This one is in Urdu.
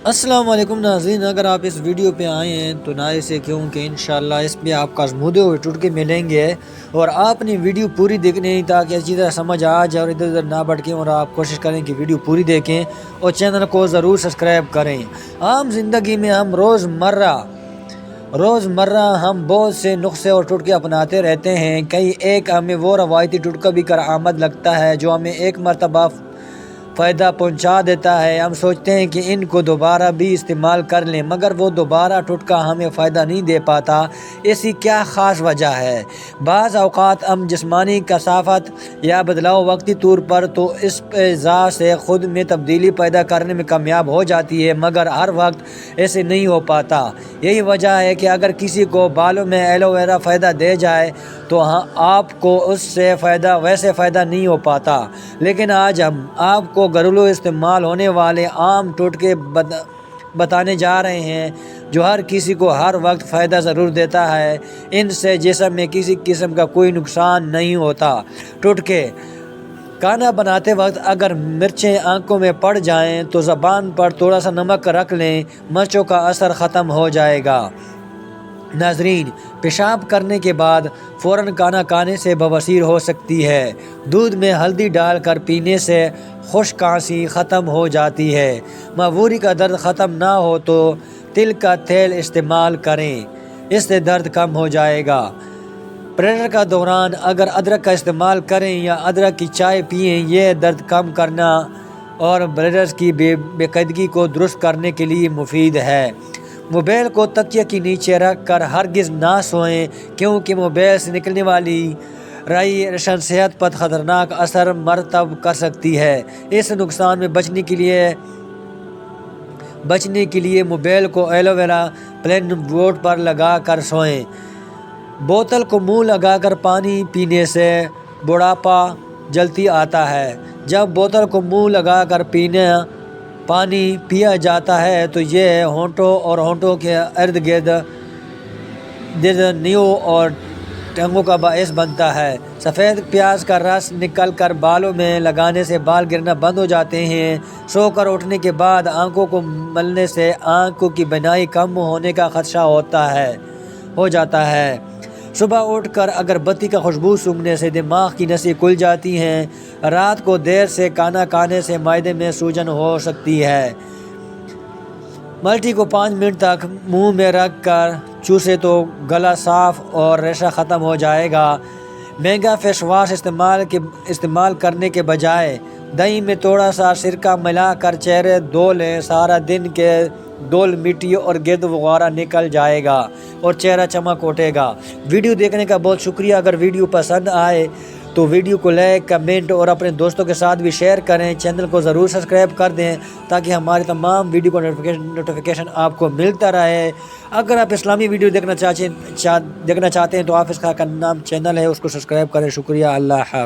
السلام علیکم ناظرین، اگر آپ اس ویڈیو پہ آئے ہیں تو نہ اسے کیونکہ انشاءاللہ اس پہ آپ کا آزمودے ہوئے ٹوٹکے ملیں گے، اور آپ نے ویڈیو پوری دیکھنی ہے تاکہ اچھی طرح سمجھ آ جائے اور ادھر ادھر نہ بھٹکیں، اور آپ کوشش کریں کہ ویڈیو پوری دیکھیں اور چینل کو ضرور سبسکرائب کریں۔ عام زندگی میں ہم روزمرہ ہم بہت سے نسخے اور ٹوٹکے اپناتے رہتے ہیں۔ کئی ایک ہمیں وہ روایتی ٹوٹکا بھی کارآمد لگتا ہے جو ہمیں ایک مرتبہ فائدہ پہنچا دیتا ہے۔ ہم سوچتے ہیں کہ ان کو دوبارہ بھی استعمال کر لیں، مگر وہ دوبارہ ٹوٹکا ہمیں فائدہ نہیں دے پاتا۔ ایسی کیا خاص وجہ ہے؟ بعض اوقات ہم جسمانی کثافت یا بدلاؤ وقتی طور پر تو اس اعضاء سے خود میں تبدیلی پیدا کرنے میں کامیاب ہو جاتی ہے، مگر ہر وقت ایسے نہیں ہو پاتا۔ یہی وجہ ہے کہ اگر کسی کو بالوں میں ایلو ویرا فائدہ دے جائے تو آپ کو اس سے ویسے فائدہ نہیں ہو پاتا۔ لیکن آج ہم آپ کو گھریلو استعمال ہونے والے عام ٹوٹکے بتانے جا رہے ہیں جو ہر کسی کو ہر وقت فائدہ ضرور دیتا ہے۔ ان سے جسم میں کسی قسم کا کوئی نقصان نہیں ہوتا۔ ٹوٹکے: کھانا بناتے وقت اگر مرچیں آنکھوں میں پڑ جائیں تو زبان پر تھوڑا سا نمک رکھ لیں، مرچوں کا اثر ختم ہو جائے گا۔ ناظرین، پیشاب کرنے کے بعد فوراً کھانا کھانے سے بواسیر ہو سکتی ہے۔ دودھ میں ہلدی ڈال کر پینے سے خشک کھانسی ختم ہو جاتی ہے۔ معوری کا درد ختم نہ ہو تو تل کا تیل استعمال کریں، اس سے درد کم ہو جائے گا۔ پریشر کا دوران اگر ادرک کا استعمال کریں یا ادرک کی چائے پئیں، یہ درد کم کرنا اور بلیڈرز کی بے قاعدگی کو درست کرنے کے لیے مفید ہے۔ موبائل کو تکیے کے نیچے رکھ کر ہرگز نہ سوئیں، کیونکہ موبائل سے نکلنے والی ریڈیشن صحت پر خطرناک اثر مرتب کر سکتی ہے۔ اس نقصان میں بچنے کے لیے موبائل کو ایلو ویرا پلین بورڈ پر لگا کر سوئیں۔ بوتل کو منہ لگا کر پانی پینے سے بڑھاپا جلدی آتا ہے۔ جب بوتل کو منہ لگا کر پانی پیا جاتا ہے تو یہ ہونٹوں کے ارد گرد نیو اور ٹنگوں کا باعث بنتا ہے۔ سفید پیاز کا رس نکل کر بالوں میں لگانے سے بال گرنا بند ہو جاتے ہیں۔ سو کر اٹھنے کے بعد آنکھوں کو ملنے سے آنکھوں کی بینائی کم ہونے کا خدشہ ہو جاتا ہے۔ صبح اٹھ کر اگر بتی کا خوشبو سونگھنے سے دماغ کی نسیں کھل جاتی ہیں۔ رات کو دیر سے کھانا کھانے سے معدے میں سوجن ہو سکتی ہے۔ ملٹی کو 5 منٹ تک منہ میں رکھ کر چوسے تو گلا صاف اور ریشہ ختم ہو جائے گا۔ مہنگا فیس واش استعمال کرنے کے بجائے دہی میں تھوڑا سا سرکہ ملا کر چہرے دھو لیں۔ سارا دن کے دھول مٹی اور گرد وغیرہ نکل جائے گا اور چہرہ چمک اٹھے گا۔ ویڈیو دیکھنے کا بہت شکریہ۔ اگر ویڈیو پسند آئے تو ویڈیو کو لائک، کمنٹ اور اپنے دوستوں کے ساتھ بھی شیئر کریں۔ چینل کو ضرور سبسکرائب کر دیں تاکہ ہماری تمام ویڈیو کا نوٹیفیکیشن آپ کو ملتا رہے۔ اگر آپ اسلامی ویڈیو دیکھنا چاہتے ہیں تو آپ اس کا نام چینل ہے، اس کو سبسکرائب کریں۔ شکریہ، اللہ حافظ۔